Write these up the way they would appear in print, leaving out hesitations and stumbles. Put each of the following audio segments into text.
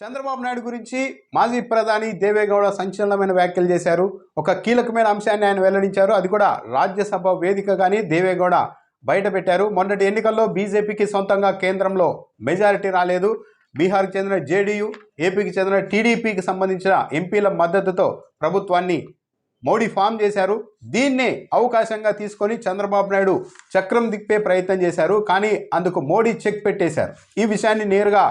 చంద్రబాబు నాయుడు గురించి మాజీ ప్రధాని దేవేగౌడ సంచలనమైన వ్యాఖ్యలు చేశారు. ఒక కీలకమైన అంశాన్ని ఆయన వెల్లడించారు. అది కూడా రాజ్యసభ వేదికగానే దేవేగౌడ బయటపెట్టారు. మొన్నటి ఎన్నికల్లో బీజేపీకి సొంతంగా కేంద్రంలో మెజారిటీ రాలేదు. బీహార్కి చెందిన జేడీయూ, ఏపీకి చెందిన టీడీపీకి సంబంధించిన ఎంపీల మద్దతుతో ప్రభుత్వాన్ని మోడీ ఫామ్ చేశారు. దీన్నే అవకాశంగా తీసుకొని చంద్రబాబు నాయుడు చక్రం దిప్పే ప్రయత్నం చేశారు. కానీ అందుకు మోడీ చెక్ పెట్టేశారు. ఈ విషయాన్ని నేరుగా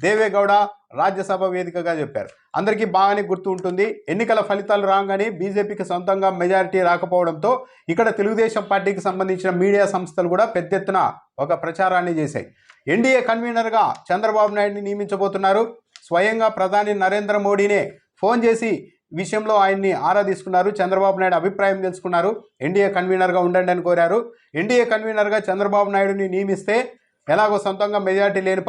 దేవేగౌడ రాజ్యసభ వేదికగా చెప్పారు. అందరికీ బాగానే గుర్తు ఉంటుంది. ఎన్నికల ఫలితాలు రాగానే బీజేపీకి సొంతంగా మెజారిటీ రాకపోవడంతో ఇక్కడ తెలుగుదేశం పార్టీకి సంబంధించిన మీడియా సంస్థలు కూడా పెద్ద ఎత్తున ఒక ప్రచారాన్ని చేశాయి. ఎన్డీఏ కన్వీనర్గా చంద్రబాబు నాయుడిని నియమించబోతున్నారు. స్వయంగా ప్రధాని నరేంద్ర మోడీనే ఫోన్ చేసి విషయంలో ఆయన్ని ఆరా తీసుకున్నారు. చంద్రబాబు నాయుడు అభిప్రాయం తెలుసుకున్నారు. ఎన్డీఏ కన్వీనర్గా ఉండండి అని కోరారు. ఎన్డీఏ కన్వీనర్గా చంద్రబాబు నాయుడిని నియమిస్తే ఎలాగో సొంతంగా మెజారిటీ లేని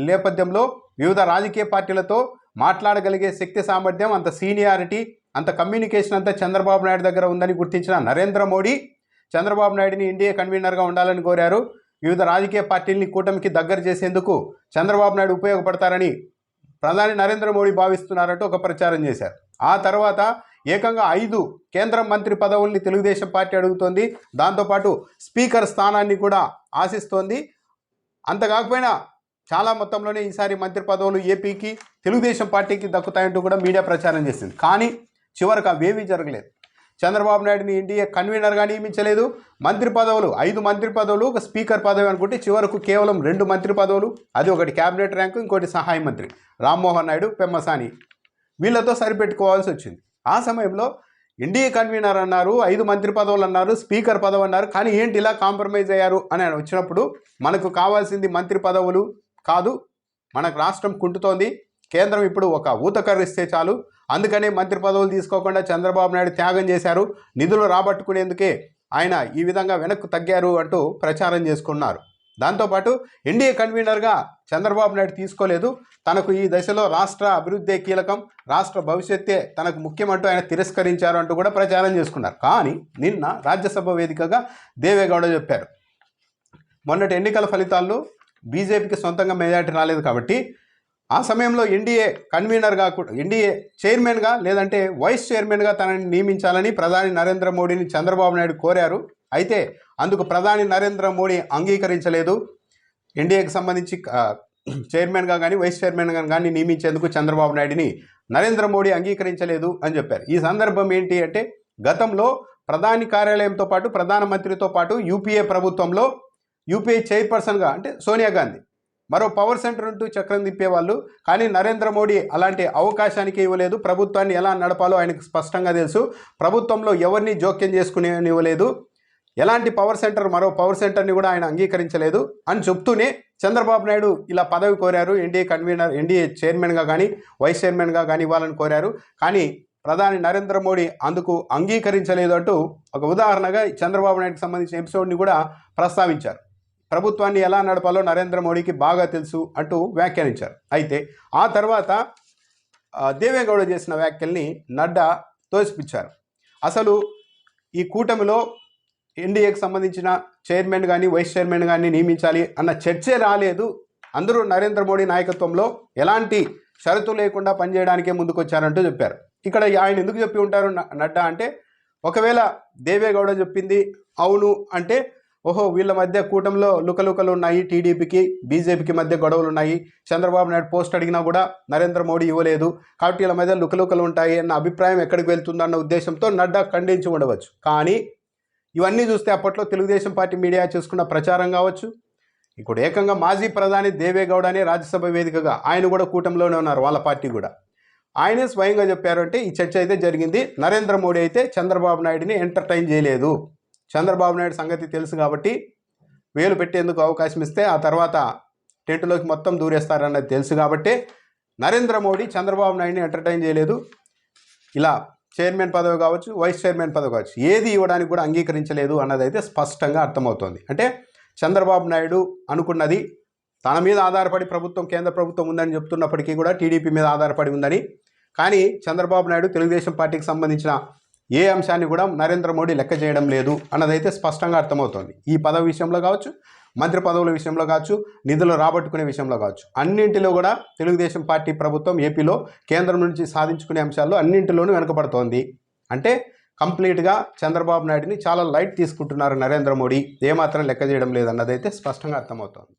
నేపథ్యంలో వివిధ రాజకీయ పార్టీలతో మాట్లాడగలిగే శక్తి సామర్థ్యం, అంత సీనియారిటీ, అంత కమ్యూనికేషన్ అంతా చంద్రబాబు నాయుడు దగ్గర ఉందని గుర్తించిన నరేంద్ర మోడీ చంద్రబాబు నాయుడిని ఎన్డీఏ కన్వీనర్గా ఉండాలని కోరారు. వివిధ రాజకీయ పార్టీల్ని కూటమికి దగ్గర చేసేందుకు చంద్రబాబు నాయుడు ఉపయోగపడతారని ప్రధాని నరేంద్ర మోడీ భావిస్తున్నారంటూ ఒక ప్రచారం చేశారు. ఆ తర్వాత ఏకంగా 5 కేంద్ర మంత్రి పదవుల్ని తెలుగుదేశం పార్టీ అడుగుతోంది. దాంతోపాటు స్పీకర్ స్థానాన్ని కూడా ఆశిస్తోంది. అంత కాకపోయినా చాలా మొత్తంలోనే ఈసారి మంత్రి పదవులు ఏపీకి తెలుగుదేశం పార్టీకి దక్కుతాయంటూ కూడా మీడియా ప్రచారం చేసింది. కానీ చివరికి అవేమీ జరగలేదు. చంద్రబాబు నాయుడిని ఎన్డీఏ కన్వీనర్గా నియమించలేదు. మంత్రి పదవులు 5 మంత్రి పదవులు, ఒక స్పీకర్ పదవి అనుకుంటే చివరకు కేవలం 2 మంత్రి పదవులు. అది ఒకటి క్యాబినెట్ ర్యాంకు, ఇంకోటి సహాయ మంత్రి రామ్మోహన్ నాయుడు, పెమ్మసాని, వీళ్ళతో సరిపెట్టుకోవాల్సి వచ్చింది. ఆ సమయంలో ఎన్డీఏ కన్వీనర్ అన్నారు, 5 మంత్రి పదవులు అన్నారు, స్పీకర్ పదవి అన్నారు. కానీ ఏంటి ఇలా కాంప్రమైజ్ అయ్యారు అని వచ్చినప్పుడు మనకు కావాల్సింది మంత్రి పదవులు కాదు, మనకు రాష్ట్రం కుంటుతోంది, కేంద్రం ఇప్పుడు ఒక ఊతకర్రిస్తే చాలు, అందుకనే మంత్రి పదవులు తీసుకోకుండా చంద్రబాబు నాయుడు త్యాగం చేశారు, నిధులు రాబట్టుకునేందుకే ఆయన ఈ విధంగా వెనక్కు తగ్గారు అంటూ ప్రచారం చేసుకున్నారు. దాంతోపాటు ఎన్డీఏ కన్వీనర్గా చంద్రబాబు నాయుడు తీసుకోలేదు. తనకు ఈ దశలో రాష్ట్ర అభివృద్ధి కీలకం, రాష్ట్ర భవిష్యత్తే తనకు ముఖ్యమంటూ ఆయన తిరస్కరించారు అంటూ కూడా ప్రచారం చేసుకున్నారు. కానీ నిన్న రాజ్యసభ వేదికగా దేవేగౌడ చెప్పారు, మొన్నటి ఎన్నికల ఫలితాల్లో బీజేపీకి సొంతంగా మెజారిటీ రాలేదు కాబట్టి ఆ సమయంలో ఎన్డీఏ కన్వీనర్గా కూడా, ఎన్డీఏ చైర్మన్గా లేదంటే వైస్ చైర్మన్గా తనని నియమించాలని ప్రధాని నరేంద్ర మోడీని చంద్రబాబు నాయుడు కోరారు. అయితే అందుకు ప్రధాని నరేంద్ర మోడీ అంగీకరించలేదు. ఎన్డీఏకి సంబంధించి చైర్మన్గా కానీ వైస్ చైర్మన్గా కానీ నియమించేందుకు చంద్రబాబు నాయుడిని నరేంద్ర మోడీ అంగీకరించలేదు అని చెప్పారు. ఈ సందర్భం ఏంటి అంటే, గతంలో ప్రధాని కార్యాలయంతో పాటు ప్రధానమంత్రితో పాటు యూపీఏ ప్రభుత్వంలో యూపీఏ చైర్పర్సన్గా అంటే సోనియా గాంధీ, మరో పవర్ సెంటర్ అంటూ చక్రం తిప్పేవాళ్ళు. కానీ నరేంద్ర మోడీ అలాంటి అవకాశానికి ఇవ్వలేదు. ప్రభుత్వాన్ని ఎలా నడపాలో ఆయనకు స్పష్టంగా తెలుసు. ప్రభుత్వంలో ఎవరిని జోక్యం చేసుకునేనివ్వలేదు. ఎలాంటి పవర్ సెంటర్, మరో పవర్ సెంటర్ని కూడా ఆయన అంగీకరించలేదు అని చెప్తూనే చంద్రబాబు నాయుడు ఇలా పదవి కోరారు. ఎన్డీఏ కన్వీనర్, ఎన్డీఏ చైర్మన్గా కానీ వైస్ చైర్మన్గా కానీ ఇవ్వాలని కోరారు. కానీ ప్రధాని నరేంద్ర మోడీ అందుకు అంగీకరించలేదు అంటూ ఒక ఉదాహరణగా చంద్రబాబు నాయుడుకి సంబంధించిన ఎపిసోడ్ని కూడా ప్రస్తావించారు. ప్రభుత్వాన్ని ఎలా నడపాలో నరేంద్ర మోడీకి బాగా తెలుసు అంటూ వ్యాఖ్యానించారు. అయితే ఆ తర్వాత దేవేగౌడ చేసిన వ్యాఖ్యల్ని నడ్డా తోసిపుచ్చారు. అసలు ఈ కూటమిలో ఎన్డీఏకి సంబంధించిన చైర్మన్ కానీ వైస్ చైర్మన్ కానీ నియమించాలి అన్న చర్చే రాలేదు. అందరూ నరేంద్ర మోడీ నాయకత్వంలో ఎలాంటి షరతు లేకుండా పనిచేయడానికే ముందుకొచ్చారంటూ చెప్పారు. ఇక్కడ ఆయన ఎందుకు చెప్పి ఉంటారు నడ్డా అంటే, ఒకవేళ దేవేగౌడ చెప్పింది అవును అంటే, ఓహో వీళ్ళ మధ్య కూటమిలో లుకలుకలు ఉన్నాయి, టీడీపీకి బీజేపీకి మధ్య గొడవలు ఉన్నాయి, చంద్రబాబు నాయుడు పోస్ట్ అడిగినా కూడా నరేంద్ర మోడీ ఇవ్వలేదు కాబట్టి వీళ్ళ మధ్య లుకలుకలు ఉంటాయి అన్న అభిప్రాయం ఎక్కడికి వెళ్తుందన్న ఉద్దేశంతో నడ్డా ఖండించి ఉండవచ్చు. కానీ ఇవన్నీ చూస్తే అప్పట్లో తెలుగుదేశం పార్టీ మీడియా చేసుకున్న ప్రచారం కావచ్చు, ఇప్పుడు ఏకంగా మాజీ ప్రధాని దేవేగౌడ అనే రాజ్యసభ వేదికగా ఆయన కూడా కూటమిలోనే ఉన్నారు, వాళ్ళ పార్టీ కూడా. ఆయనే స్వయంగా చెప్పారు అంటే ఈ చర్చ అయితే జరిగింది. నరేంద్ర మోడీ అయితే చంద్రబాబు నాయుడిని ఎంటర్టైన్ చేయలేదు. చంద్రబాబు నాయుడు సంగతి తెలుసు కాబట్టి వేలు పెట్టేందుకు అవకాశం ఇస్తే ఆ తర్వాత టెంటులోకి మొత్తం దూరేస్తారన్నది తెలుసు కాబట్టి నరేంద్ర మోడీ చంద్రబాబు నాయుడిని ఎంటర్టైన్ చేయలేదు. ఇలా చైర్మన్ పదవి కావచ్చు, వైస్ చైర్మన్ పదవి కావచ్చు, ఏది ఇవ్వడానికి కూడా అంగీకరించలేదు అన్నదైతే స్పష్టంగా అర్థమవుతోంది. అంటే చంద్రబాబు నాయుడు అనుకున్నది తన మీద ఆధారపడి ప్రభుత్వం, కేంద్ర ప్రభుత్వం ఉందని చెప్తున్నప్పటికీ కూడా టీడీపీ మీద ఆధారపడి ఉందని, కానీ చంద్రబాబు నాయుడు తెలుగుదేశం పార్టీకి సంబంధించిన ఏ అంశాన్ని కూడా నరేంద్ర మోడీ లెక్క చేయడం లేదు అన్నదైతే స్పష్టంగా అర్థమవుతోంది. ఈ పదవి విషయంలో కావచ్చు, మంత్రి పదవుల విషయంలో కావచ్చు, నిధులు రాబట్టుకునే విషయంలో కావచ్చు, అన్నింటిలో కూడా తెలుగుదేశం పార్టీ ప్రభుత్వం ఏపీలో కేంద్రం నుంచి సాధించుకునే అంశాల్లో అన్నింటిలోనూ వెనుకబడుతోంది. అంటే కంప్లీట్గా చంద్రబాబు నాయుడిని చాలా లైట్ తీసుకుంటున్నారు నరేంద్ర మోడీ, ఏమాత్రం లెక్క చేయడం లేదన్నదైతే స్పష్టంగా అర్థమవుతోంది.